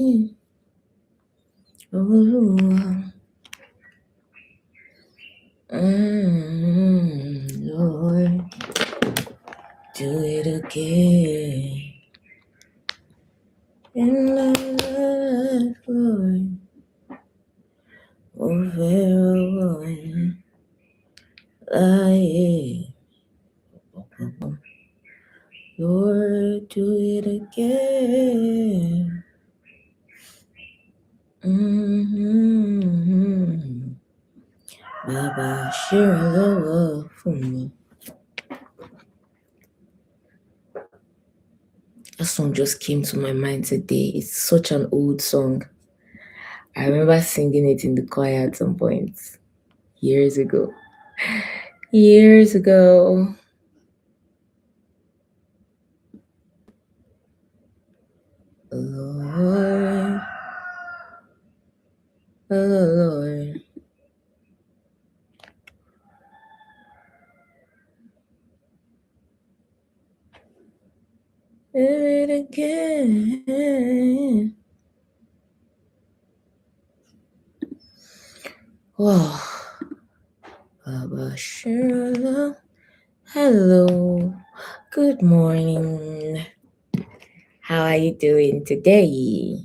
Lord, do it again in my life, Lord. Oh, very I Lord, do it again. Baba, share love for me. That song just came to my mind today. It's such an old song. I remember singing it in the choir at some point years ago. Years ago. Lord, oh Lord. Do it again. Wow. Baba Shirla. Hello. Good morning. How are you doing today?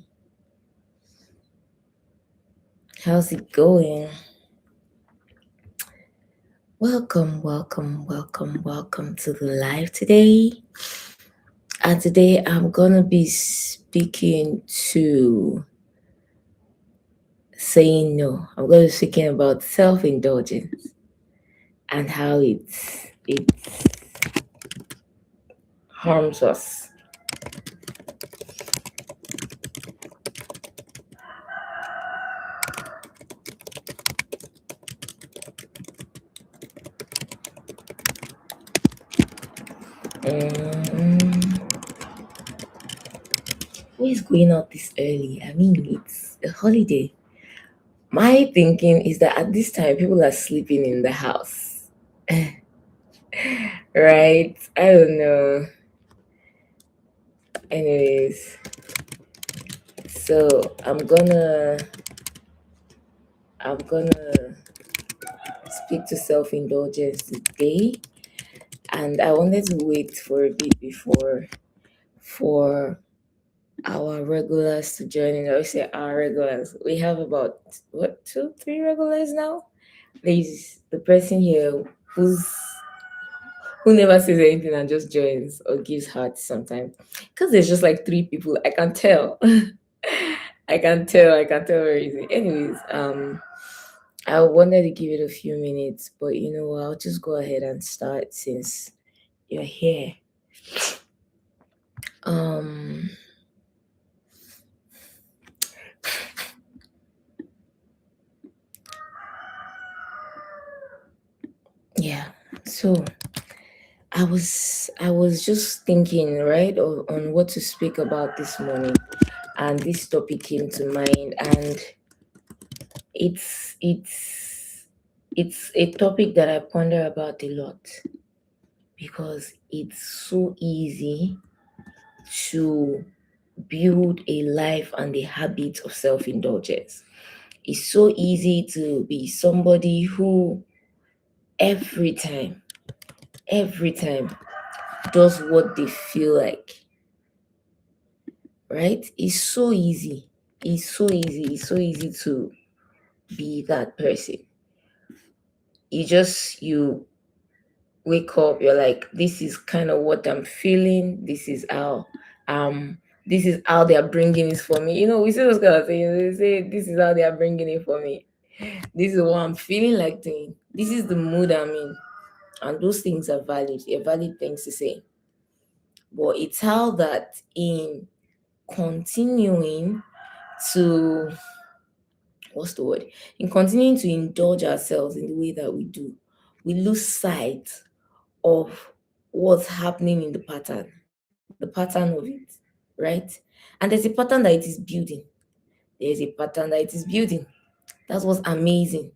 How's it going? Welcome to the live today. And today I'm gonna be speaking to saying no. I'm gonna be speaking about self-indulgence and how it harms us. Who is going out this early? I mean, it's a holiday. My thinking is that at this time, people are sleeping in the house. Right? I don't know. Anyways, so I'm gonna speak to self-indulgence today, and I wanted to wait for a bit before for our regulars to join in. I would say our regulars. We have about what 2, 3 regulars now. There's the person here who never says anything and just joins or gives hearts sometimes. Because there's just like 3 people. I can tell. I can tell very easy. Anyways, I wanted to give it a few minutes, but you know what, I'll just go ahead and start since you're here. Um yeah. So I was just thinking, right, on what to speak about this morning, and this topic came to mind, and it's it's it's a topic that I ponder about a lot because it's so easy to build a life and a habit of self-indulgence. It's so easy to be somebody who every time does what they feel like, right? It's so easy to be that person. You wake up, you're like, this is kind of what I'm feeling, um this is how they are bringing it for me. We see those kind of things. They say this is how they are bringing it for me, this is what I'm feeling like doing, this is the mood I'm in. And those things are valid things to say. But it's how that in continuing to what's the word in continuing to indulge ourselves in the way that we do, we lose sight of what's happening in the pattern of it, right? And there's a pattern that it is building. That's what's amazing.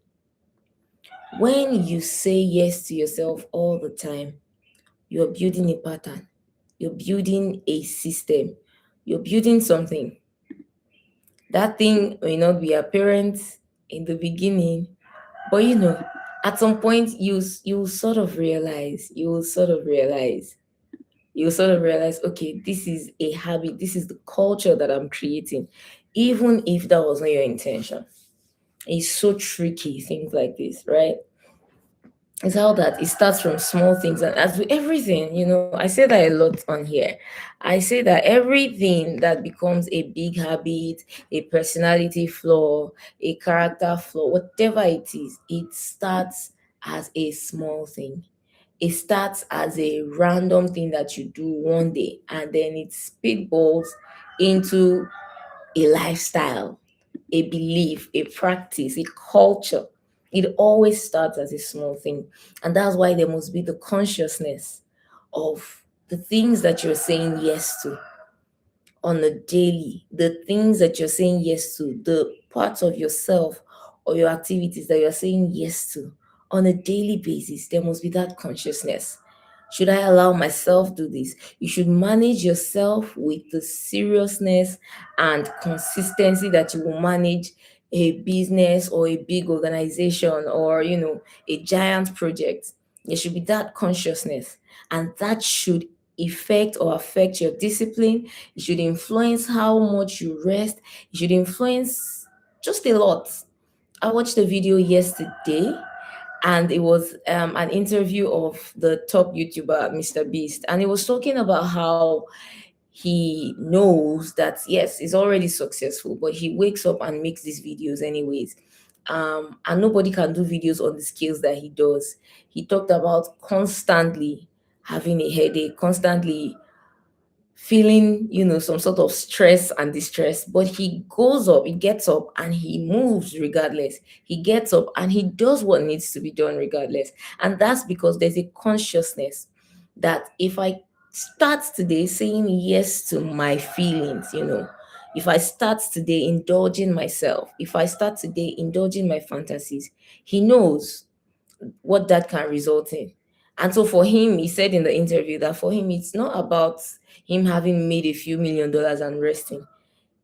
When you say yes to yourself all the time, you're building a pattern, you're building a system, you're building something. That thing may not be apparent in the beginning, but at some point you will sort of realize, okay, this is a habit, this is the culture that I'm creating, even if that was not your intention. It's so tricky, things like this, right? It's how that it starts from small things, and as with everything, I say that a lot on here. I say that everything that becomes a big habit, a personality flaw, a character flaw, whatever it is, it starts as a small thing. It starts as a random thing that you do one day, and then it spitballs into a lifestyle, a belief, a practice, a culture. It always starts as a small thing. And that's why there must be the consciousness of the things that you're saying yes to on a daily, the things that you're saying yes to, the parts of yourself or your activities that you're saying yes to on a daily basis. There must be that consciousness. Should I allow myself do this? You should manage yourself with the seriousness and consistency that you will manage a business or a big organization, or a giant project. There should be that consciousness, and that should affect your discipline. It should influence how much you rest. It should influence just a lot. I watched a video yesterday, and it was an interview of the top YouTuber, Mr. Beast, and he was talking about how he knows that yes, he's already successful, but he wakes up and makes these videos anyways. And nobody can do videos on the scales that he does. He talked about constantly having a headache, constantly feeling, some sort of stress and distress, but he gets up and he moves regardless. He gets up and he does what needs to be done regardless. And that's because there's a consciousness that if I start today saying yes to my feelings, if I start today indulging myself, if I start today indulging my fantasies, he knows what that can result in. And so for him, he said in the interview that for him, it's not about him having made a few $1 million and resting.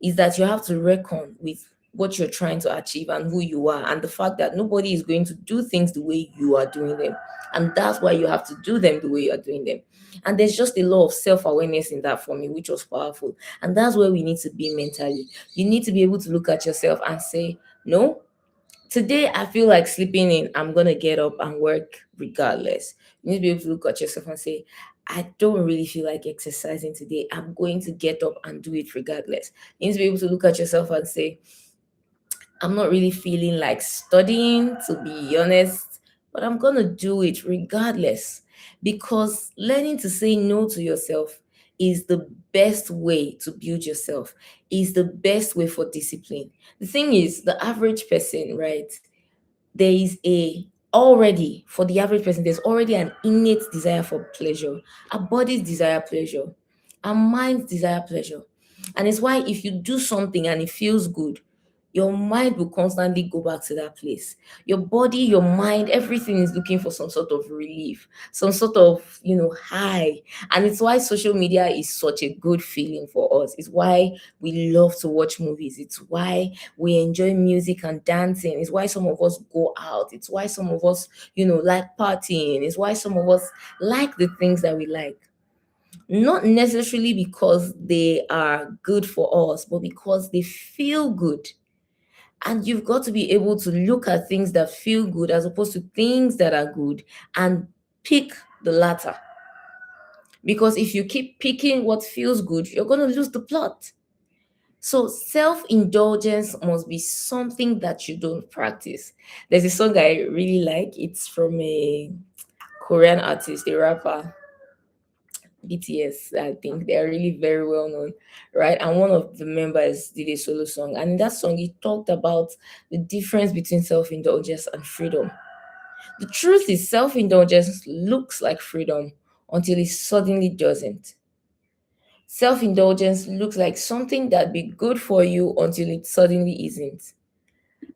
Is that you have to reckon with what you're trying to achieve and who you are, and the fact that nobody is going to do things the way you are doing them. And that's why you have to do them the way you are doing them. And there's just a lot of self-awareness in that for me, which was powerful. And that's where we need to be mentally. You need to be able to look at yourself and say, no, today I feel like sleeping in, I'm gonna get up and work regardless. You need to be able to look at yourself and say, I don't really feel like exercising today. I'm going to get up and do it regardless. You need to be able to look at yourself and say, I'm not really feeling like studying, to be honest, but I'm gonna do it regardless. Because learning to say no to yourself is the best way to build yourself, is the best way for discipline. The thing is, the average person, right? There is a already for the average person, there's already an innate desire for pleasure. Our bodies desire pleasure, our minds desire pleasure. And it's why if you do something and it feels good, your mind will constantly go back to that place. Your body, your mind, everything is looking for some sort of relief, some sort of, high. And it's why social media is such a good feeling for us. It's why we love to watch movies. It's why we enjoy music and dancing. It's why some of us go out. It's why some of us, like partying. It's why some of us like the things that we like. Not necessarily because they are good for us, but because they feel good. And you've got to be able to look at things that feel good as opposed to things that are good and pick the latter. Because if you keep picking what feels good, you're going to lose the plot. So self-indulgence must be something that you don't practice. There's a song I really like. It's from a Korean artist, a rapper, BTS. I think they're really very well known, right? And one of the members did a solo song. And in that song, he talked about the difference between self-indulgence and freedom. The truth is, self-indulgence looks like freedom until it suddenly doesn't. Self-indulgence looks like something that be good for you until it suddenly isn't.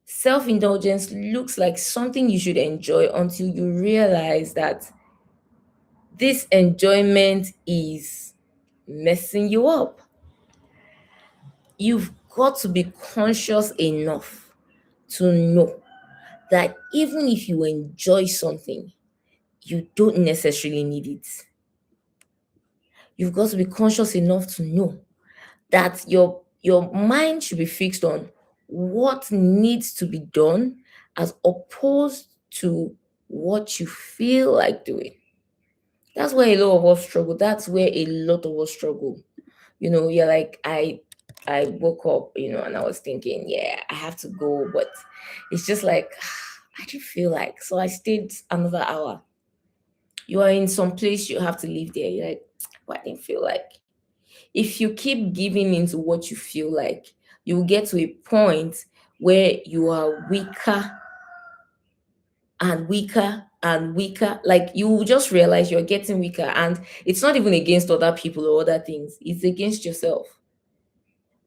Self-indulgence looks like something you should enjoy until you realize that this enjoyment is messing you up. You've got to be conscious enough to know that even if you enjoy something, you don't necessarily need it. You've got to be conscious enough to know that your mind should be fixed on what needs to be done as opposed to what you feel like doing. That's where a lot of us struggle. That's where a lot of us struggle. You're like, I woke up, and I was thinking, yeah, I have to go, but it's just like I didn't feel like, so I stayed another hour. You are in some place, you have to live there. You're like, but I didn't feel like. If you keep giving into what you feel like, you will get to a point where you are weaker and weaker and weaker. Like, you will just realize you're getting weaker, and it's not even against other people or other things, it's against yourself.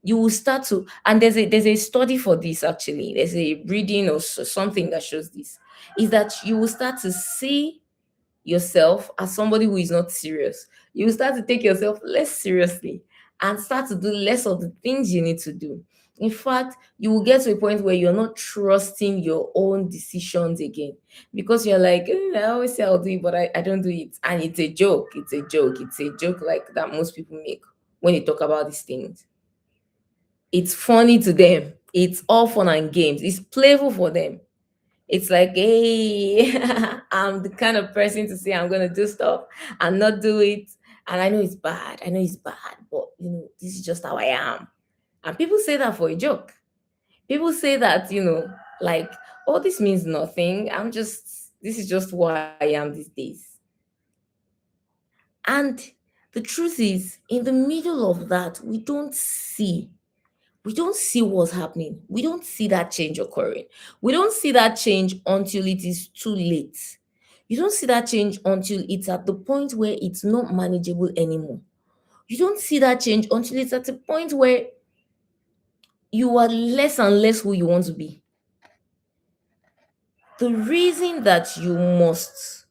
You will start to, and there's a study for this. Actually, there's a reading or something that shows this, is that you will start to see yourself as somebody who is not serious. You will start to take yourself less seriously and start to do less of the things you need to do. In fact, you will get to a point where you're not trusting your own decisions again, because you're like, I always say I'll do it, but I don't do it. And it's a joke. It's a joke. It's a joke like that most people make when they talk about these things. It's funny to them. It's all fun and games. It's playful for them. It's like, hey, I'm the kind of person to say I'm gonna do stuff and not do it. And I know it's bad. I know it's bad, but this is just how I am. And people say that for a joke. People say that, like, oh, this means nothing. This is just who I am these days. And the truth is, in the middle of that, we don't see what's happening. We don't see that change occurring. We don't see that change until it is too late. You don't see that change until it's at the point where it's not manageable anymore. You don't see that change until it's at a point where you are less and less who you want to be. The reason that you must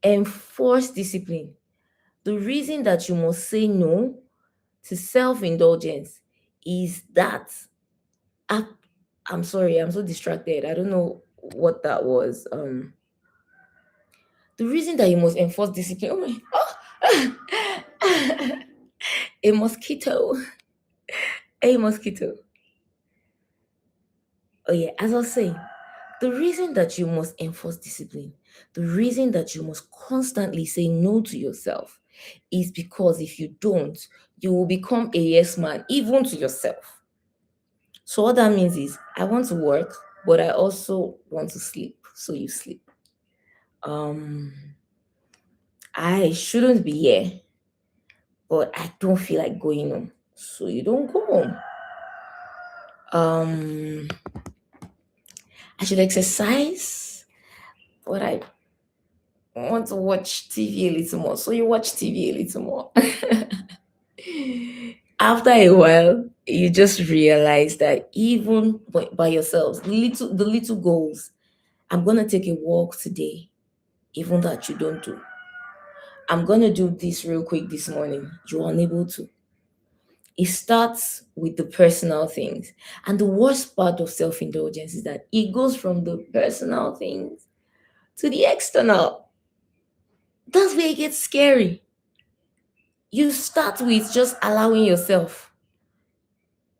enforce discipline, the reason that you must say no to self-indulgence is that I, I'm sorry, I'm so distracted. I don't know what that was. The reason that you must enforce discipline. A mosquito. A mosquito. Oh yeah, as I was saying, the reason that you must enforce discipline, the reason that you must constantly say no to yourself is because if you don't, you will become a yes man, even to yourself. So what that means is, I want to work, but I also want to sleep. So you sleep. Um, I shouldn't be here, but I don't feel like going home. So you don't go home. Um, I should exercise, but I want to watch TV a little more. So you watch TV a little more. After a while, you just realize that even by yourselves, the little goals. I'm gonna take a walk today, even that you don't do. I'm gonna do this real quick this morning. You're unable to. It starts with the personal things. And the worst part of self indulgence is that it goes from the personal things to the external. That's where it gets scary. You start with just allowing yourself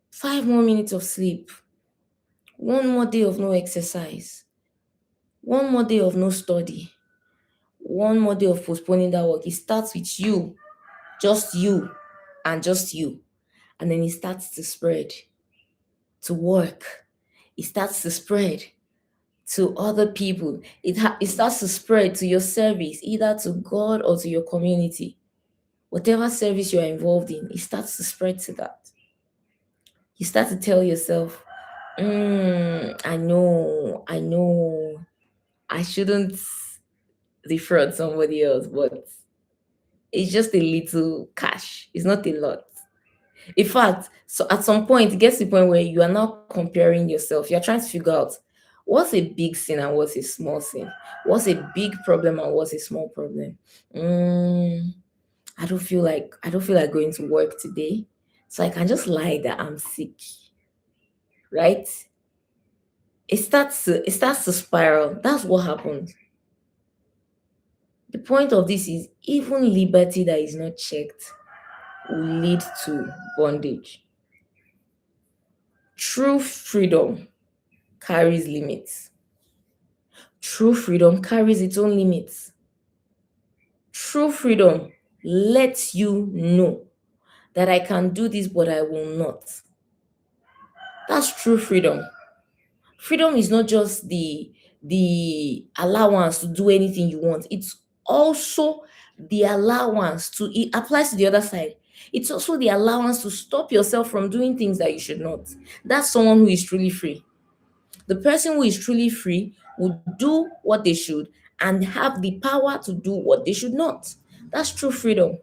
5 more minutes of sleep, one more day of no exercise, one more day of no study, one more day of postponing that work. It starts with you, just you, and just you. And then it starts to spread to work. It starts to spread to other people. It starts to spread to your service, either to God or to your community. Whatever service you're involved in, it starts to spread to that. You start to tell yourself, I know, I shouldn't defraud somebody else, but it's just a little cash. It's not a lot. In fact, so at some point, it gets to the point where you are now comparing yourself. You're trying to figure out what's a big sin and what's a small sin. What's a big problem and what's a small problem. I don't feel like going to work today. So I can just lie that I'm sick, right? It starts to spiral. That's what happens. The point of this is even liberty that is not checked will lead to bondage. True freedom carries limits. True freedom carries its own limits. True freedom lets you know that I can do this, but I will not. That's true freedom. Freedom is not just the allowance to do anything you want. It's also the allowance to, it applies to the other side. It's also the allowance to stop yourself from doing things that you should not. That's someone who is truly free. The person who is truly free would do what they should and have the power to do what they should not. That's true freedom.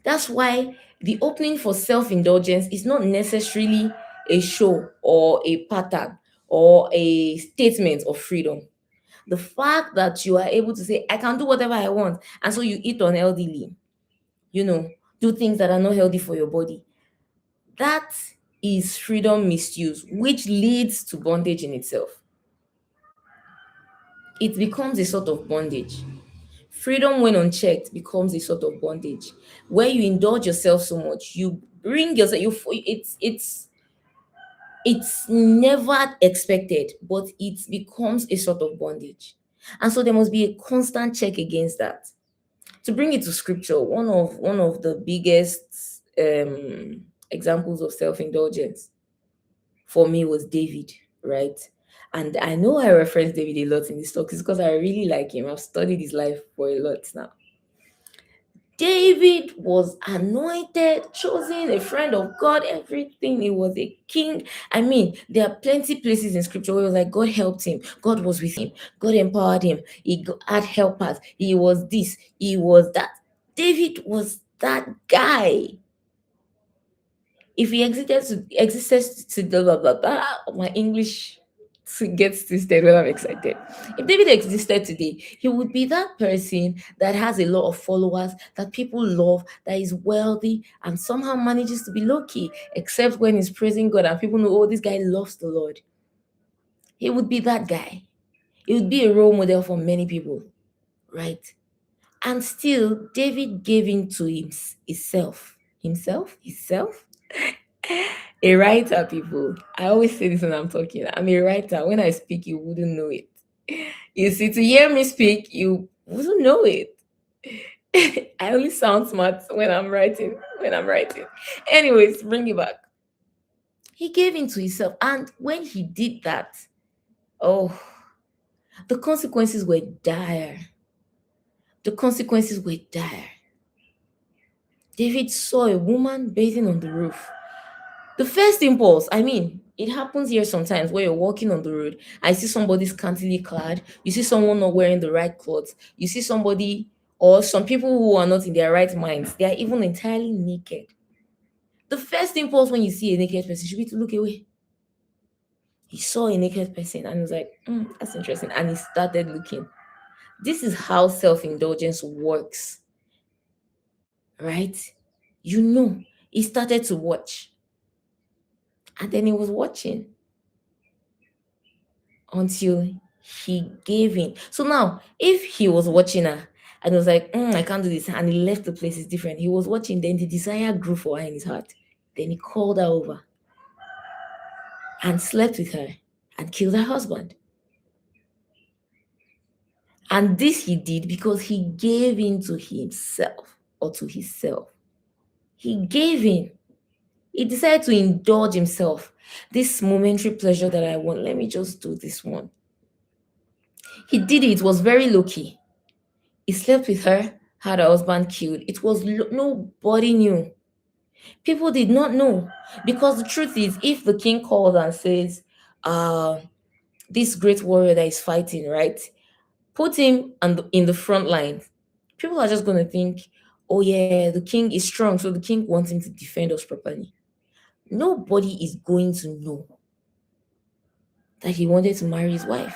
That's why the opening for self indulgence is not necessarily a show or a pattern or a statement of freedom. The fact that you are able to say, I can do whatever I want, and so you eat unhealthily, you know, do things that are not healthy for your body, that is freedom misuse, which leads to bondage in itself. It becomes a sort of bondage. Freedom, when unchecked, becomes a sort of bondage where you indulge yourself so much, you bring yourself, it's never expected, but it becomes a sort of bondage. And so there must be a constant check against that. To bring it to scripture, one of the biggest examples of self-indulgence for me was David, right? And I know I reference David a lot in this talk, is because I really like him. I've studied his life for a lot now. David was anointed, chosen, a friend of God, everything. He was a king. I mean, there are plenty places in scripture where it was like God helped him, God was with him, God empowered him, had helpers, he was this, he was that. David was that guy. If he existed to blah blah blah blah, my English gets twisted when I'm excited. If David existed today, he would be that person that has a lot of followers, that people love, that is wealthy, and somehow manages to be low key, except when he's praising God and people know, oh, this guy loves the Lord. He would be that guy. He would be a role model for many people, right? And still, David gave in to himself. A writer, people. I always say this when I'm talking. I'm a writer. When I speak, you wouldn't know it. You see, to hear me speak, you wouldn't know it. I only sound smart when I'm writing. When I'm writing. Anyways, bring it back. He gave in to himself. And when he did that, oh, the consequences were dire. The consequences were dire. David saw a woman bathing on the roof. The first impulse, I mean, it happens here sometimes where you're walking on the road. I see somebody scantily clad. You see someone not wearing the right clothes. You see somebody or some people who are not in their right minds. They are even entirely naked. The first impulse when you see a naked person should be to look away. He saw a naked person and he was like, that's interesting. And he started looking. This is how self indulgence works, right? You know, he started to watch. And then he was watching until he gave in. So now, if he was watching her and was like, I can't do this, and he left the place, is different. He was watching, then the desire grew for her in his heart. Then he called her over and slept with her and killed her husband. And this he did because he gave in to himself or to himself. He gave in. He decided to indulge himself. This momentary pleasure that I want, let me just do this one. He did it. It was very low key. He slept with her, had her husband killed. It was nobody knew. People did not know. Because the truth is, if the king calls and says, this great warrior that is fighting, right? Put him in the front line. People are just going to think, oh yeah, the king is strong, so the king wants him to defend us properly. Nobody is going to know that he wanted to marry his wife.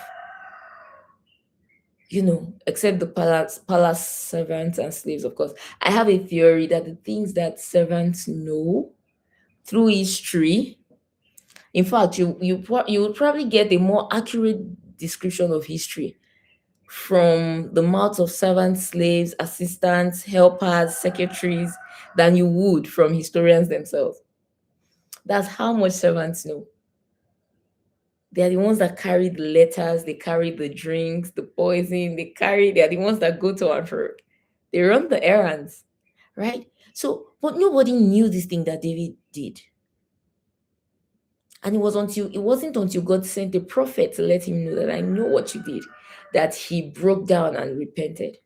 except the palace servants and slaves, of course. I have a theory that the things that servants know through history, in fact, you would probably get a more accurate description of history from the mouths of servants, slaves, assistants, helpers, secretaries than you would from historians themselves. That's how much servants know. They are the ones that carry the letters, they carry the drinks, the poison, they are the ones that go to and fro. They run the errands, right? So, but nobody knew this thing that David did. And it wasn't until God sent a prophet to let him know that I know what you did, that he broke down and repented.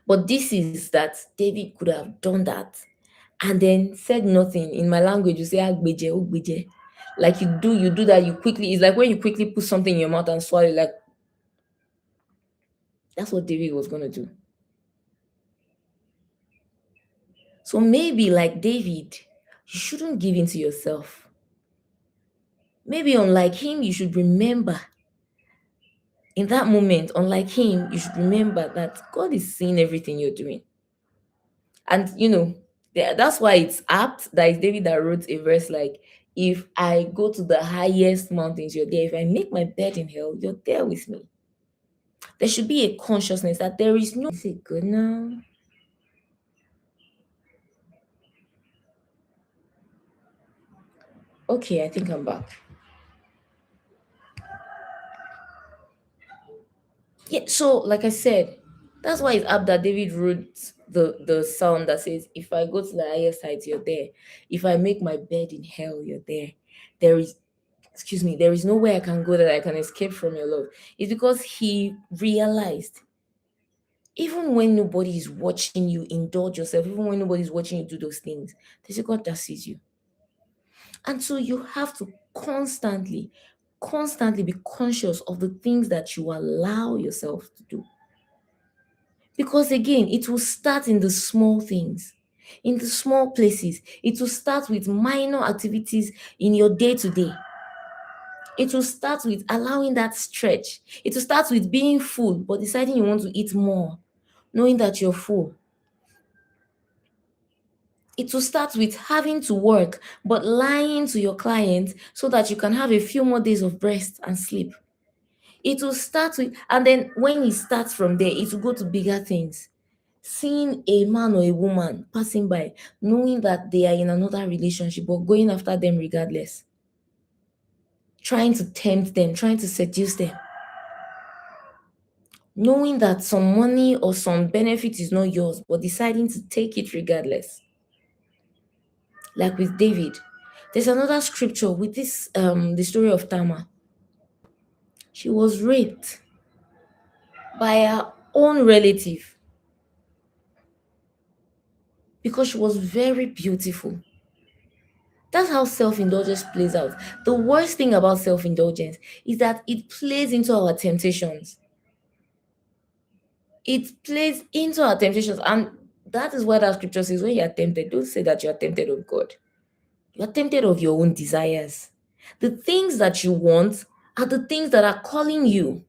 But this is that David could have done that and then said nothing. In my language, you say agbeje, ogbeje. Like you do that, you quickly, it's like when you quickly put something in your mouth and swallow, like that's what David was gonna do. So maybe like David, you shouldn't give in to yourself. Maybe unlike him, you should remember in that moment, unlike him, you should remember that God is seeing everything you're doing. And that's why it's apt that it's David that wrote a verse like, if I go to the highest mountains, you're there. If I make my bed in hell, you're there with me. There should be a consciousness that there is no. Is it good now? Okay, I think I'm back. Yeah, so like I said, that's why it's up that David wrote the psalm that says, if I go to the highest heights, you're there. If I make my bed in hell, you're there. There is, excuse me, there is nowhere I can go that I can escape from your love. It's because he realized, even when nobody is watching you indulge yourself, even when nobody's watching you do those things, there's a God that sees you. And so you have to constantly be conscious of the things that you allow yourself to do. Because again, it will start in the small things, in the small places. It will start with minor activities in your day to day. It will start with allowing that stretch. It will start with being full, but deciding you want to eat more, knowing that you're full. It will start with having to work, but lying to your client so that you can have a few more days of rest and sleep. It will start with, and then when it starts from there, it will go to bigger things. Seeing a man or a woman passing by, knowing that they are in another relationship, but going after them regardless, trying to tempt them, trying to seduce them, knowing that some money or some benefit is not yours, but deciding to take it regardless. Like with David, there's another scripture with this the story of Tamar. She was raped by her own relative because she was very beautiful. That's how self-indulgence plays out. The worst thing about self-indulgence is that it plays into our temptations. It plays into our temptations. And that is what our scripture says, when you are tempted, don't say that you are tempted of God. You are tempted of your own desires. The things that you want are the things that are calling you.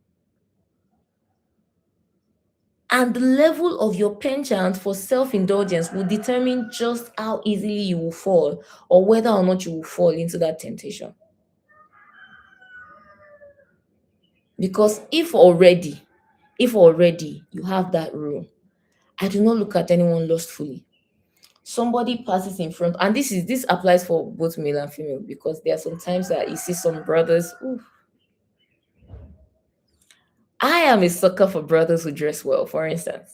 And the level of your penchant for self-indulgence will determine just how easily you will fall or whether or not you will fall into that temptation. Because if already you have that rule, I do not look at anyone lustfully. Somebody passes in front, and this applies for both male and female, because there are some times that you see some brothers. Ooh, I am a sucker for brothers who dress well, for instance.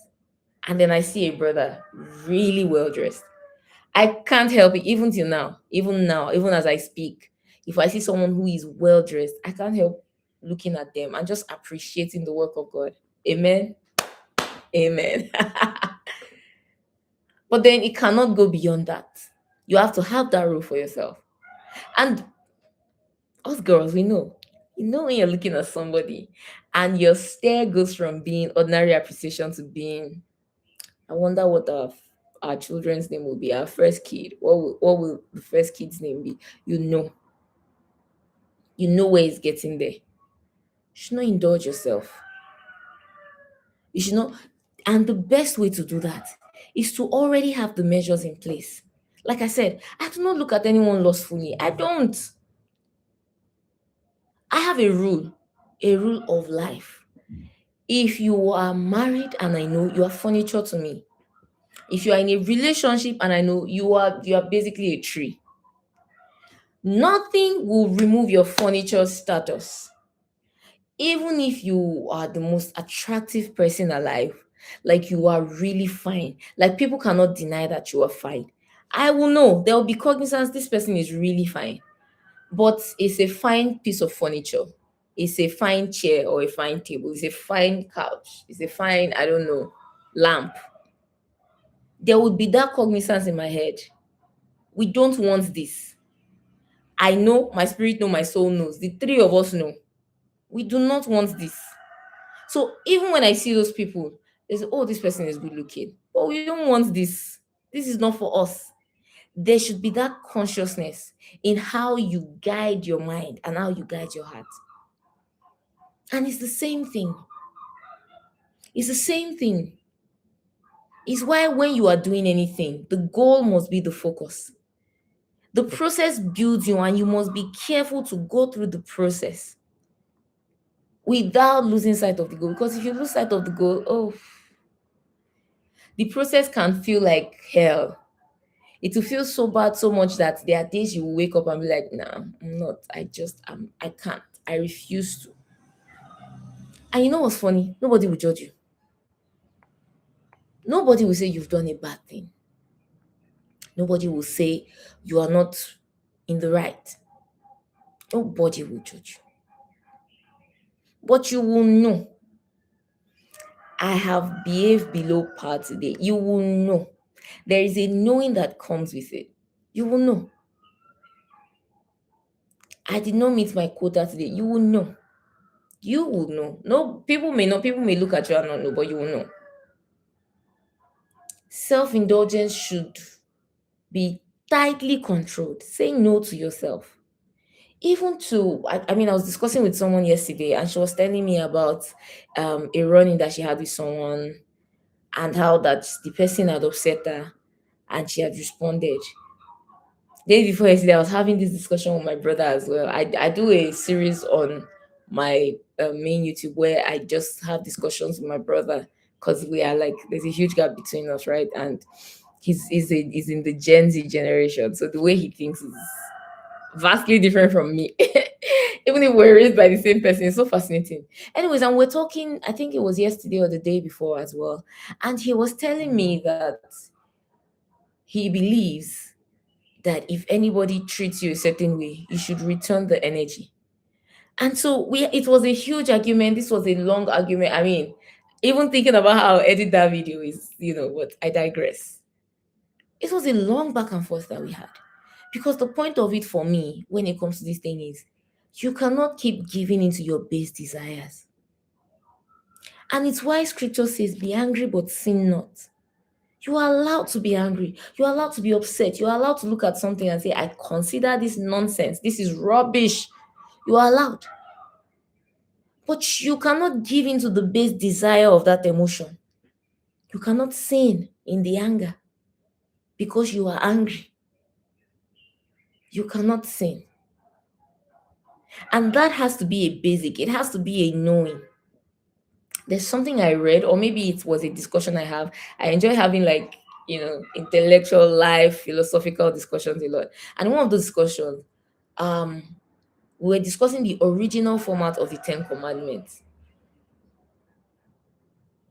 And then I see a brother really well dressed. I can't help it, even as I speak. If I see someone who is well dressed, I can't help looking at them and just appreciating the work of God. Amen. Amen. But then it cannot go beyond that. You have to have that rule for yourself. And us girls, we know. You know when you're looking at somebody and your stare goes from being ordinary appreciation to being, I wonder what our children's name will be, our first kid. What will the first kid's name be? You know where it's getting there. You should not indulge yourself. You should not. And the best way to do that is to already have the measures in place. Like I said, I do not look at anyone lustfully. I don't. I have a rule of life. If you are married and I know you are furniture to me, if you are in a relationship and I know you are basically a tree, nothing will remove your furniture status. Even if you are the most attractive person alive, like you are really fine, like people cannot deny that you are fine. I will know, there will be cognizance this person is really fine, but it's a fine piece of furniture. It's a fine chair or a fine table. It's a fine couch. It's a fine, I don't know, lamp. There would be that cognizance in my head. We don't want this. I know, my spirit know, my soul knows. The three of us know. We do not want this. So even when I see those people, they say, oh, this person is good looking. But we don't want this. This is not for us. There should be that consciousness in how you guide your mind and how you guide your heart. And it's the same thing. It's the same thing. It's why when you are doing anything, the goal must be the focus. The process builds you, and you must be careful to go through the process without losing sight of the goal. Because if you lose sight of the goal, oh, the process can feel like hell. It will feel so bad so much that there are days you will wake up and be like, nah, I'm not. I can't. I refuse to. And you know what's funny? Nobody will judge you. Nobody will say you've done a bad thing. Nobody will say you are not in the right. Nobody will judge you. But you will know, I have behaved below par today. You will know. There is a knowing that comes with it. You will know. I did not meet my quota today. You will know. You will know. No, people may not. People may look at you and not know, but you will know. Self-indulgence should be tightly controlled. Say no to yourself. Even to, I mean, I was discussing with someone yesterday, and she was telling me about a running that she had with someone, and how that the person had upset her, and she had responded. Day before yesterday, I was having this discussion with my brother as well. I do a series on my main YouTube where I just have discussions with my brother, because we are like, there's a huge gap between us, right? And he's in the Gen Z generation, so the way he thinks is vastly different from me. Even if we're raised by the same person, it's so fascinating. Anyways, and we're talking, I think it was yesterday or the day before as well. And he was telling me that he believes that if anybody treats you a certain way, you should return the energy. And so it was a huge argument. This was a long argument. I mean, even thinking about how I edit that video is, but I digress. It was a long back and forth that we had. Because the point of it for me, when it comes to this thing, is you cannot keep giving into your base desires. And it's why scripture says, be angry but sin not. You are allowed to be angry. You are allowed to be upset. You are allowed to look at something and say, I consider this nonsense. This is rubbish. You are allowed. But you cannot give into the base desire of that emotion. You cannot sin in the anger because you are angry. You cannot sin. And that has to be a basic. It has to be a knowing. There's something I read, or maybe it was a discussion I have. I enjoy having intellectual, life, philosophical discussions a lot. And one of those discussions, um, we were discussing the original format of the Ten Commandments.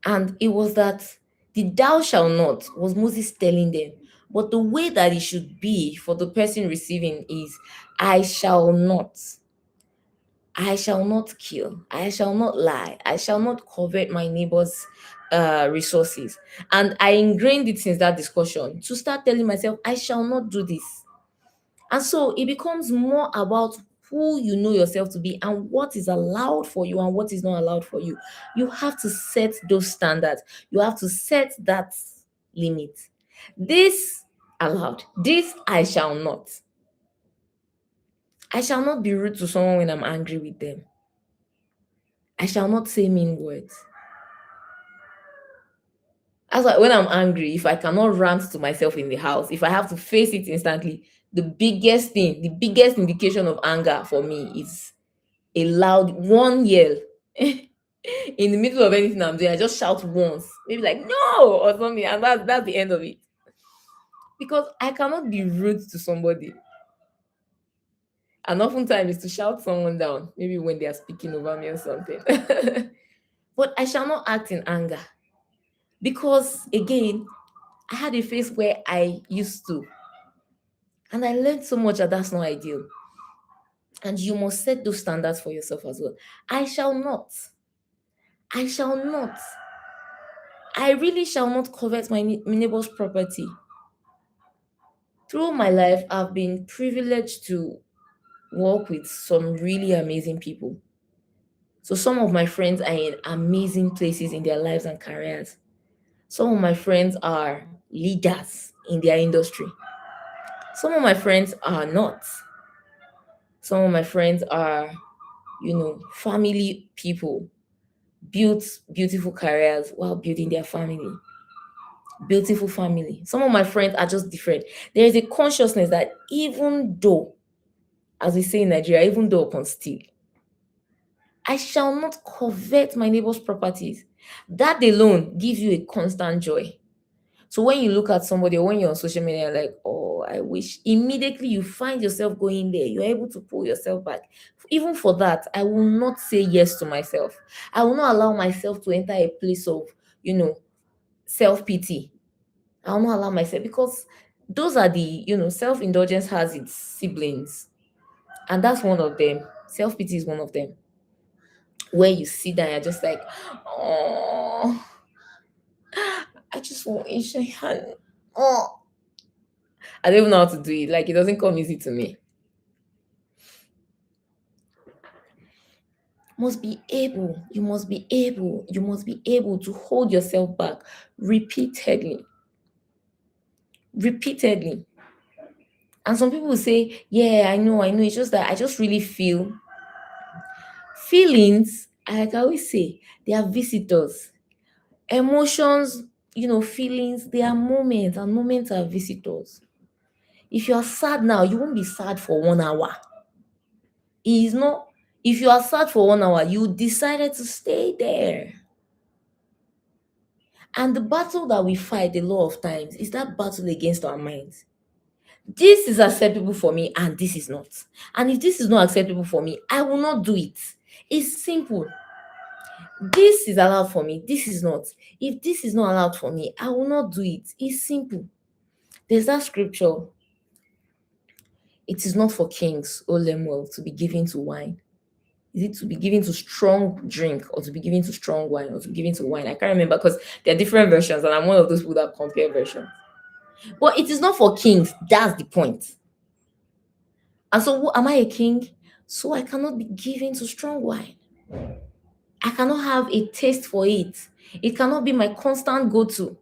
And it was that the thou shall not was Moses telling them. But the way that it should be for the person receiving is, I shall not. I shall not kill. I shall not lie. I shall not covet my neighbor's resources. And I ingrained it since that discussion to start telling myself, I shall not do this. And so it becomes more about who you know yourself to be and what is allowed for you and what is not allowed for you. You have to set those standards. You have to set that limit. This allowed. This I shall not. I shall not be rude to someone when I'm angry with them. I shall not say mean words. That's why when I'm angry, if I cannot rant to myself in the house, if I have to face it instantly, the biggest indication of anger for me is a loud one yell. In the middle of anything I'm doing, I just shout once, maybe like no or something, and that's the end of it. Because I cannot be rude to somebody. And oftentimes is to shout someone down, maybe when they are speaking over me or something. But I shall not act in anger. Because again, I had a phase where I used to, and I learned so much that that's not ideal. And you must set those standards for yourself as well. I shall not. I shall not. I really shall not covet my neighbor's property. Through my life, I've been privileged to work with some really amazing people. So some of my friends are in amazing places in their lives and careers. Some of my friends are leaders in their industry. Some of my friends are not. Some of my friends are, family people, built beautiful careers while building their family. Beautiful family. Some of my friends are just different. There is a consciousness that even though, as we say in Nigeria, even though upon steal, I shall not covet my neighbor's properties. That alone gives you a constant joy. So when you look at somebody or when you're on social media, you're like, oh, I wish immediately you find yourself going there, you're able to pull yourself back. Even for that, I will not say yes to myself. I will not allow myself to enter a place of, self pity. I will not allow myself because those are self-indulgence has its siblings, and that's one of them. Self pity is one of them. Where you sit down, you're just like, oh, I just want to shake hand. Oh, I don't even know how to do it. Like it doesn't come easy to me. You must be able to hold yourself back repeatedly. Repeatedly. And some people say, yeah, I know. It's just that I just really feel feelings, like I always say, they are visitors. Emotions, feelings, they are moments, and moments are visitors. If you are sad now, you won't be sad for 1 hour. It is not, if you are sad for 1 hour, you decided to stay there. And the battle that we fight a lot of times is that battle against our minds. This is acceptable for me, and this is not. And if this is not acceptable for me, I will not do it. It's simple. This is allowed for me, this is not. If this is not allowed for me, I will not do it. It's simple. There's that scripture. It is not for kings, O Lemuel, to be given to wine. Is it to be given to strong drink or to be given to strong wine or to be given to wine? I can't remember because there are different versions, and I'm one of those people that compare versions. But it is not for kings. That's the point. And so, am I a king? So I cannot be given to strong wine. I cannot have a taste for it. It cannot be my constant go-to.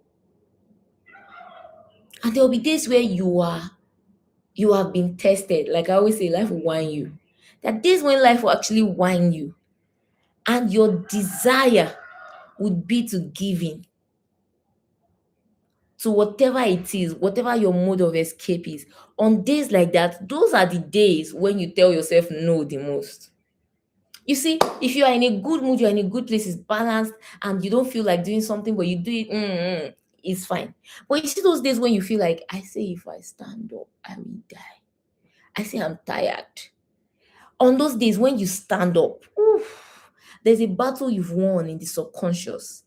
And there will be days where you have been tested. Like I always say, life will wine you. There are days when life will actually wine you, and your desire would be to give in to whatever it is, whatever your mode of escape is. On days like that, those are the days when you tell yourself no the most. You see, if you are in a good mood, you're in a good place, it's balanced, and you don't feel like doing something, but you do it, it's fine. But you see those days when you feel like, I say, if I stand up, I will die. I say, I'm tired. On those days when you stand up, there's a battle you've won in the subconscious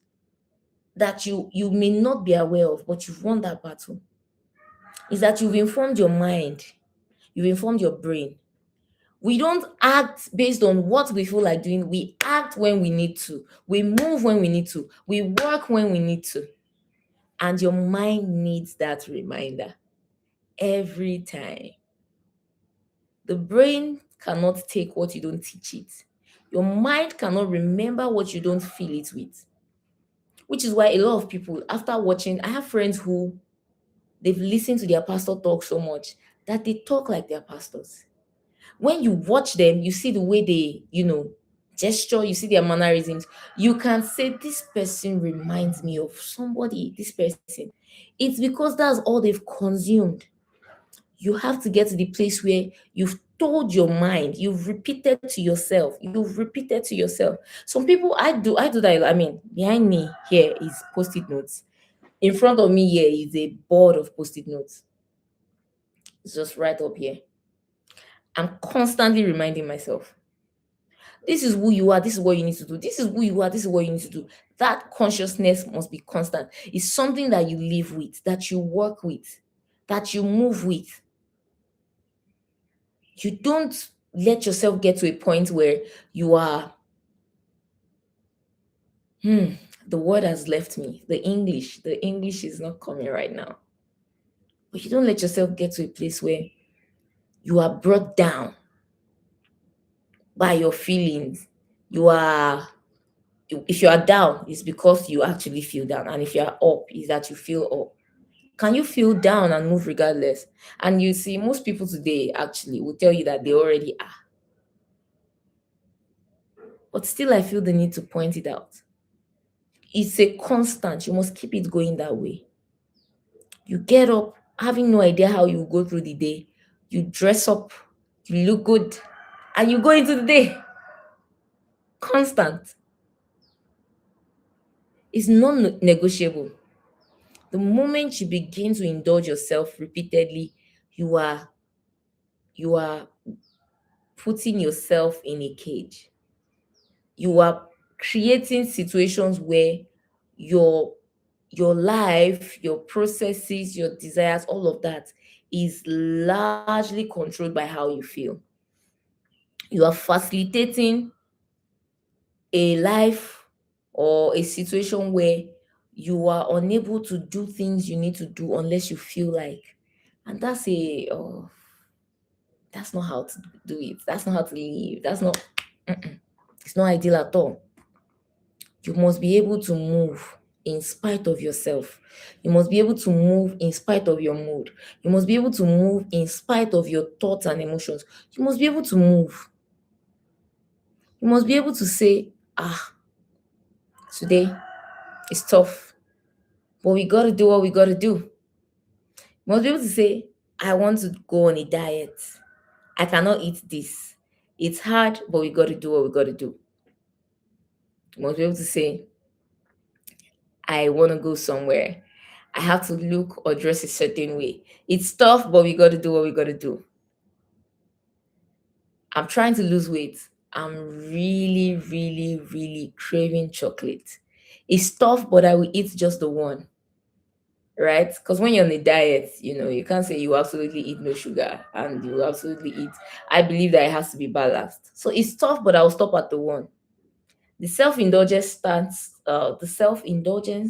that you may not be aware of, but you've won that battle. Is that you've informed your mind, you've informed your brain. We don't act based on what we feel like doing. We act when we need to. We move when we need to. We work when we need to. And your mind needs that reminder every time. The brain cannot take what you don't teach it. Your mind cannot remember what you don't fill it with. Which is why a lot of people, after watching, I have friends who they've listened to their pastor talk so much that they talk like their pastors. When you watch them, you see the way they, gesture, you see their mannerisms, you can say this person reminds me of somebody, this person. It's because that's all they've consumed. You have to get to the place where you've told your mind, you've repeated to yourself, Some people, I do that. I mean, behind me here is post-it notes. In front of me here is a board of post-it notes. It's just right up here. I'm constantly reminding myself, this is who you are, this is what you need to do. This is who you are, this is what you need to do. That consciousness must be constant. It's something that you live with, that you work with, that you move with. You don't let yourself get to a point where you are, the word has left me. The English is not coming right now. But you don't let yourself get to a place where you are brought down by your feelings. You are, if you are down, it's because you actually feel down. And if you are up, is that you feel up. Can you feel down and move regardless? And you see, most people today actually will tell you that they already are. But still, I feel the need to point it out. It's a constant. You must keep it going that way. You get up having no idea how you go through the day. You dress up, you look good, and you go into the day. Constant. It's non-negotiable. The moment you begin to indulge yourself repeatedly, you are you are putting yourself in a cage. You are creating situations where your your life, your processes, your desires, all of that is largely controlled by how you feel. You are facilitating a life or a situation where you are unable to do things you need to do unless you feel like. And that's not how to do it. That's not how to live. Mm-mm. It's not ideal at all. You must be able to move in spite of yourself. You must be able to move in spite of your mood. You must be able to move in spite of your thoughts and emotions. You must be able to move. You must be able to say, today is tough, but we got to do what we got to do. You must be able to say, I want to go on a diet. I cannot eat this. It's hard, but we got to do what we got to do. You must be able to say, I want to go somewhere. I have to look or dress a certain way. It's tough, but we got to do what we got to do. I'm trying to lose weight. I'm really, really, really craving chocolate. It's tough, but I will eat just the one, right? Because when you're on a diet, you can't say you absolutely eat no sugar and you absolutely eat. I believe that it has to be balanced. So it's tough, but I'll stop at the one. The self-indulgence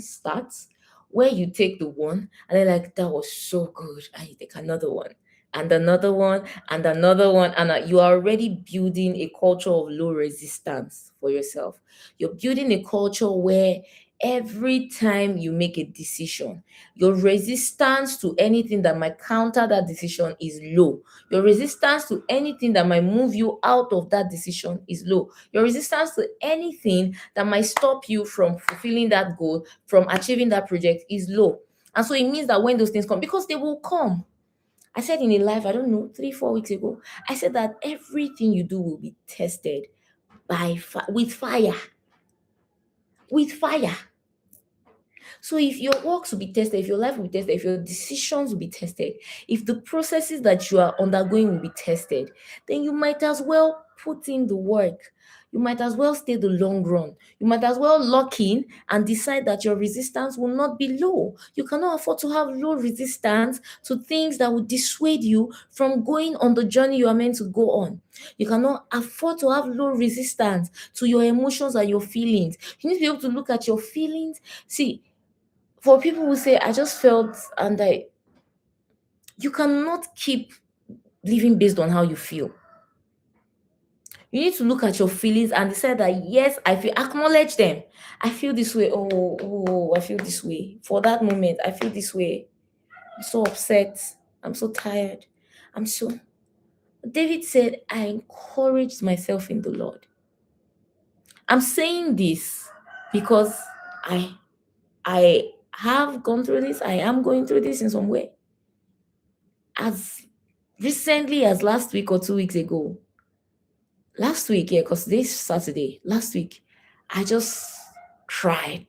starts where you take the one and then like that was so good and you take another one and another one and another one, and you are already building a culture of low resistance for yourself. You're building a culture where every time you make a decision, your resistance to anything that might counter that decision is low. Your resistance to anything that might move you out of that decision is low. Your resistance to anything that might stop you from fulfilling that goal, from achieving that project is low. And so it means that when those things come, because they will come. I said in a live, I don't know, 3, 4 weeks ago, I said that everything you do will be tested with fire. With fire. So if your works will be tested, if your life will be tested, if your decisions will be tested, if the processes that you are undergoing will be tested, then you might as well put in the work. You might as well stay the long run. You might as well lock in and decide that your resistance will not be low. You cannot afford to have low resistance to things that will dissuade you from going on the journey you are meant to go on. You cannot afford to have low resistance to your emotions and your feelings. You need to be able to look at your feelings. See, for people who say, I just felt, and you cannot keep living based on how you feel. You need to look at your feelings and decide that, yes, I feel, acknowledge them. I feel this way. I feel this way. For that moment, I feel this way. I'm so upset. I'm so tired. David said, I encouraged myself in the Lord. I'm saying this because I I have gone through this. I am going through this in some way. As recently as last week or 2 weeks ago, last week, yeah, because this Saturday, last week, I just cried.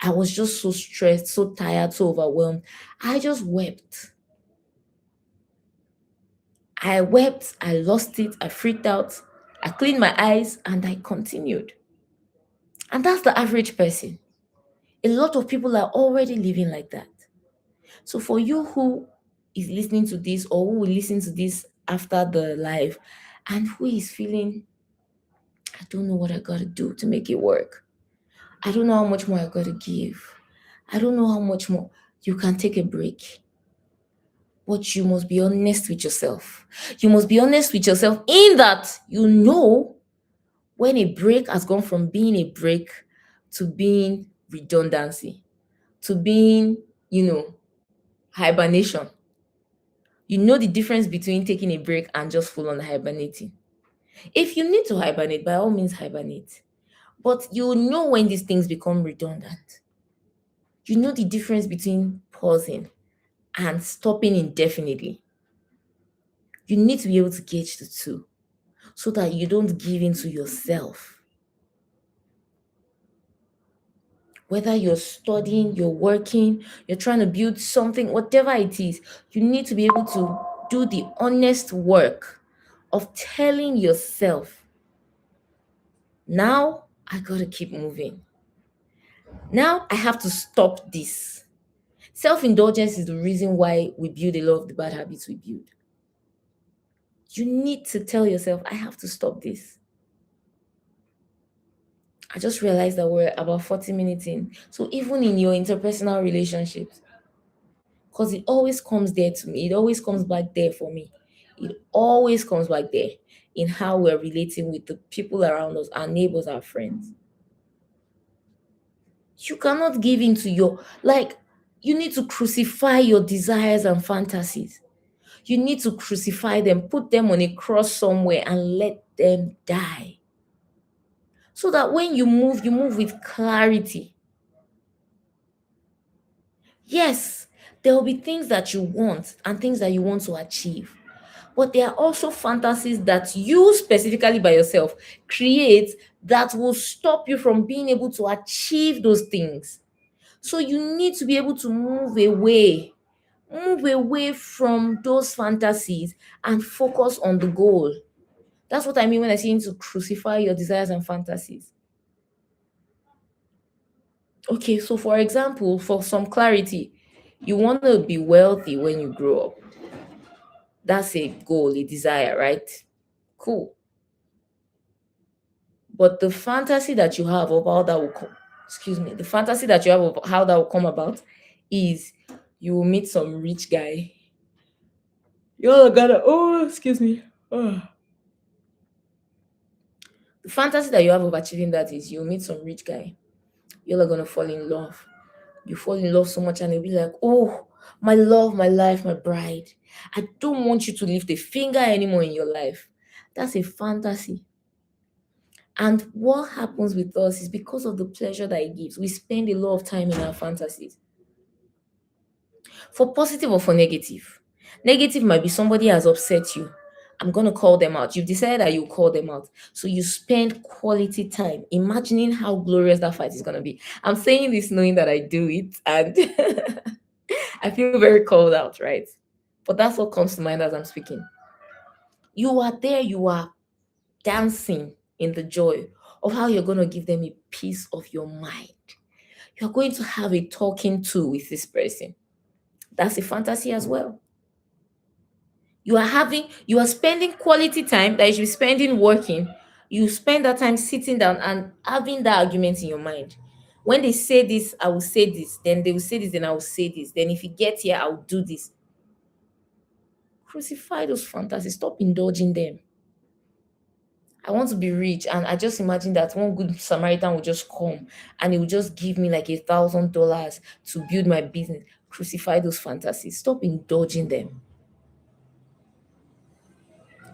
I was just so stressed, so tired, so overwhelmed. I just wept. I wept, I lost it, I freaked out, I cleaned my eyes, and I continued. And that's the average person. A lot of people are already living like that. So for you who is listening to this or who will listen to this after the live and who is feeling, I don't know what I gotta do to make it work. I don't know how much more I gotta give. I don't know how much more you can take a break. But you must be honest with yourself. You must be honest with yourself in that you know when a break has gone from being a break to being redundancy, to being, hibernation. You know the difference between taking a break and just full on hibernating. If you need to hibernate, by all means hibernate. But you know when these things become redundant. You know the difference between pausing and stopping indefinitely. You need to be able to gauge the two so that you don't give in to yourself. Whether you're studying, you're working, you're trying to build something, whatever it is, you need to be able to do the honest work of telling yourself, now I gotta keep moving. Now I have to stop this. Self indulgence is the reason why we build a lot of the bad habits we build. You need to tell yourself, I have to stop this. I just realized that we're about 40 minutes in. So even in your interpersonal relationships, because it always comes there to me, it always comes back there for me. It always comes back there in how we're relating with the people around us, our neighbors, our friends. You cannot give in to you need to crucify your desires and fantasies. You need to crucify them, put them on a cross somewhere and let them die. So that when you move with clarity. Yes, there will be things that you want and things that you want to achieve. But there are also fantasies that you specifically by yourself create that will stop you from being able to achieve those things. So you need to be able to move away from those fantasies and focus on the goal. That's what I mean when I say you need to crucify your desires and fantasies. Okay, so for example, for some clarity, you want to be wealthy when you grow up. That's a goal, a desire, right? Cool. But the fantasy that you have of how that will come, excuse me, the fantasy that you have of how that will come about is you will meet some rich guy. You're gonna, oh, excuse me. Oh. The fantasy that you have of achieving that is you'll meet some rich guy. You're gonna fall in love. You fall in love so much and you'll be like, oh, my love, my life, my bride. I don't want you to lift a finger anymore in your life. That's a fantasy. And what happens with us is because of the pleasure that it gives, we spend a lot of time in our fantasies. For positive or for negative. Negative might be somebody has upset you. I'm going to call them out. You've decided that you call them out. So you spend quality time imagining how glorious that fight is going to be. I'm saying this knowing that I do it and I feel very called out, right? But that's what comes to mind as I'm speaking. You are there, you are dancing in the joy of how you're going to give them a piece of your mind. You're going to have a talking to with this person. That's a fantasy as well. You are spending quality time that you should be spending working. You spend that time sitting down and having that argument in your mind. When they say this, I will say this. Then they will say this, then I will say this. Then if you get here, I'll do this. Crucify those fantasies. Stop indulging them. I want to be rich, and I just imagine that one good Samaritan will just come and he will just give me like $1,000 to build my business. Crucify those fantasies. Stop indulging them.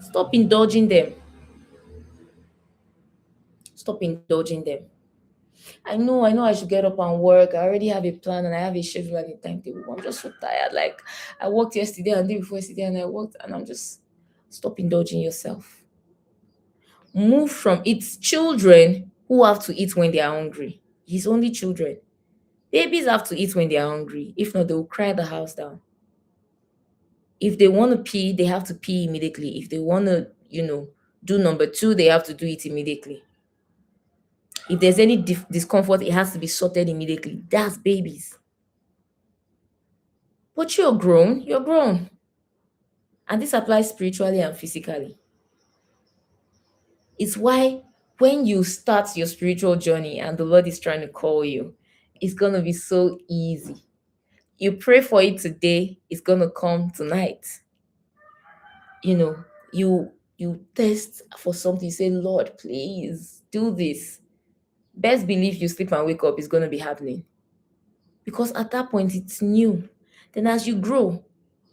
Stop indulging them. stop indulging them. I know I should get up and work. I already have a plan and I have a schedule and a timetable. I'm just so tired. Like I worked yesterday and the day before yesterday and I worked and I'm just stop indulging yourself. Move from it's children who have to eat when they are hungry. It's only children. Babies have to eat when they are hungry. If not, they will cry the house down. If they want to pee, they have to pee immediately. If they want to, do number two, they have to do it immediately. If there's any discomfort, it has to be sorted immediately. That's babies. But you're grown, you're grown. And this applies spiritually and physically. It's why when you start your spiritual journey and the Lord is trying to call you, it's going to be so easy. You pray for it today, it's going to come tonight. You know, you test for something, you say, Lord, please do this. Best believe you sleep and wake up is going to be happening. Because at that point, it's new. Then as you grow,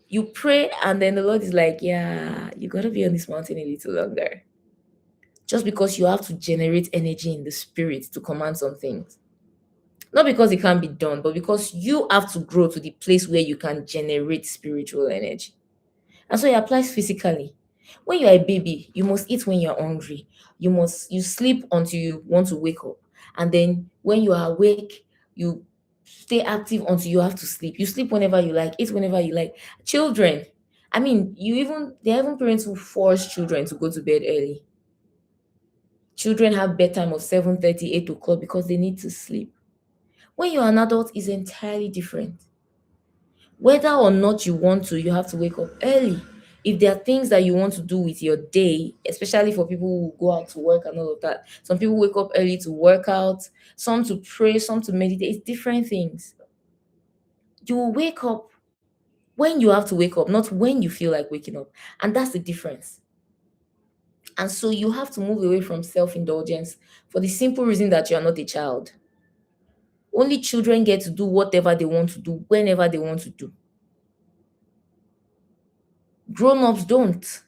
you pray, and then the Lord is like, yeah, you got to be on this mountain a little longer. Just because you have to generate energy in the spirit to command some things. Not because it can't be done, but because you have to grow to the place where you can generate spiritual energy. And so it applies physically. When you are a baby, you must eat when you're hungry. You sleep until you want to wake up. And then when you are awake, you stay active until you have to sleep. You sleep whenever you like, eat whenever you like. Children, I mean, there are even parents who force children to go to bed early. Children have bedtime of 7:30, 8 o'clock because they need to sleep. When you're an adult, it's entirely different. Whether or not you want to, you have to wake up early. If there are things that you want to do with your day, especially for people who go out to work and all of that, some people wake up early to work out, some to pray, some to meditate. It's different things. You will wake up when you have to wake up, not when you feel like waking up. And that's the difference. And so you have to move away from self indulgence for the simple reason that you are not a child. Only children get to do whatever they want to do whenever they want to do. Grown ups don't.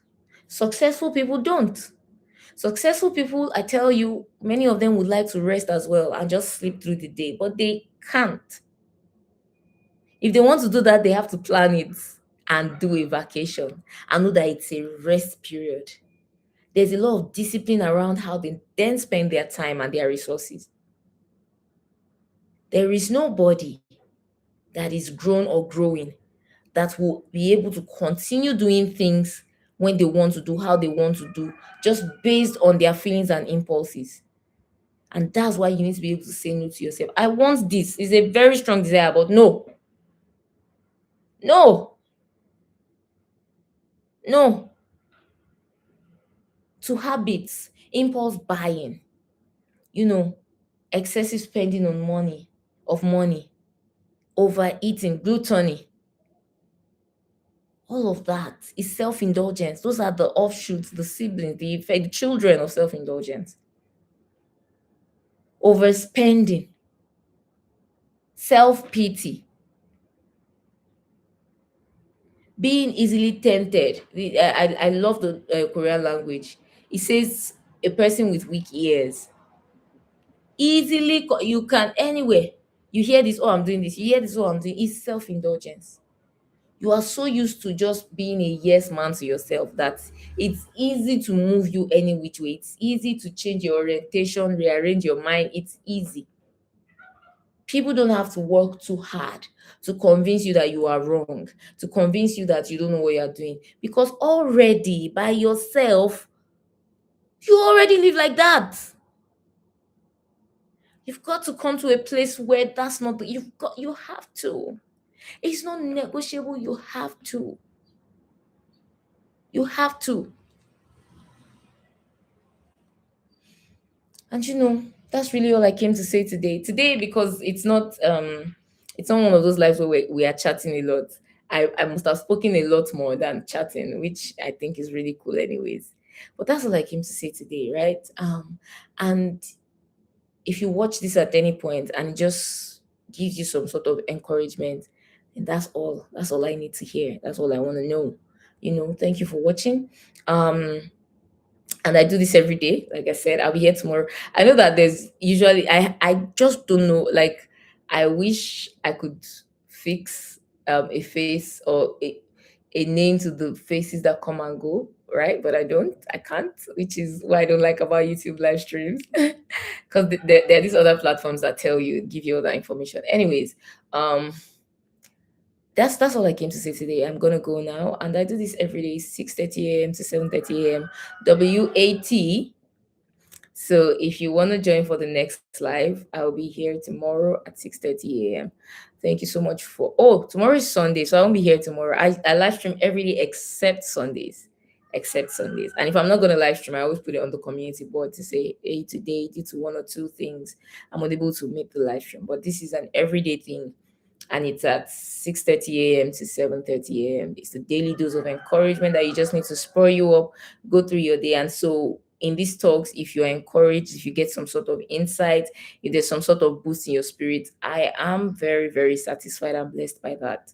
Successful people don't. Successful people, I tell you, many of them would like to rest as well and just sleep through the day, but they can't. If they want to do that, they have to plan it and do a vacation and know that it's a rest period. There's a lot of discipline around how they then spend their time and their resources. There is nobody that is grown or growing that will be able to continue doing things when they want to do, how they want to do, just based on their feelings and impulses. And that's why you need to be able to say no to yourself. I want this. It's a very strong desire, but no, no, no. To habits, impulse buying, you know, excessive spending on money, overeating, gluttony, all of that is self-indulgence. Those are the offshoots, the siblings, the effect, the children of self-indulgence. Overspending, self-pity, being easily tempted. I love the Korean language. It says a person with weak ears. You can anywhere. You hear this, oh, I'm doing this. You hear this, oh, I'm doing. It's self-indulgence. You are so used to just being a yes man to yourself that it's easy to move you any which way. It's easy to change your orientation, rearrange your mind. It's easy. People don't have to work too hard to convince you that you are wrong, to convince you that you don't know what you're doing. Because already by yourself, you already live like that. You've got to come to a place where that's not, you have to. It's not negotiable. You have to. You have to. And that's really all I came to say today. Today, because it's not one of those lives where we are chatting a lot. I must have spoken a lot more than chatting, which I think is really cool anyways. But that's all I came to say today, right? And if you watch this at any point and it just gives you some sort of encouragement, and that's all. That's all I need to hear. That's all I want to know. Thank you for watching. Um and I do this every day. Like I said, I'll be here tomorrow. I know that there's usually I just don't know. Like I wish I could fix a face or a name to the faces that come and go, right? But I don't. I can't, which is what I don't like about YouTube live streams. Because there are these other platforms that tell you, give you all that information. Anyways, um, that's all I came to say today. I'm gonna go now, and I do this every day, 6:30 a.m. to 7:30 a.m. WAT. So if you want to join for the next live, I'll be here tomorrow at 6:30 a.m. Thank you so much for. Oh, tomorrow is Sunday, so I won't be here tomorrow. I live stream every day except Sundays. Except Sundays. And if I'm not gonna live stream, I always put it on the community board to say, hey, today, due to one or two things, I'm unable to make the live stream. But this is an everyday thing, and it's at 6:30 a.m. to 7:30 a.m. It's a daily dose of encouragement that you just need to spur you up, go through your day. And so in these talks, if you're encouraged, if you get some sort of insight, if there's some sort of boost in your spirit, I am very, very satisfied and blessed by that.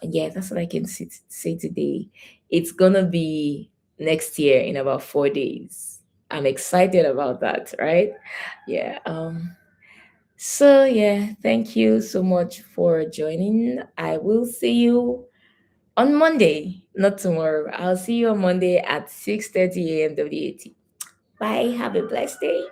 And yeah, that's what I can say today. It's gonna be next year in about 4 days. I'm excited about that, right? Yeah. So yeah, thank you so much for joining. I will see you on Monday, not tomorrow. I'll see you on Monday at 6:30 a.m. WAT. Bye. Have a blessed day.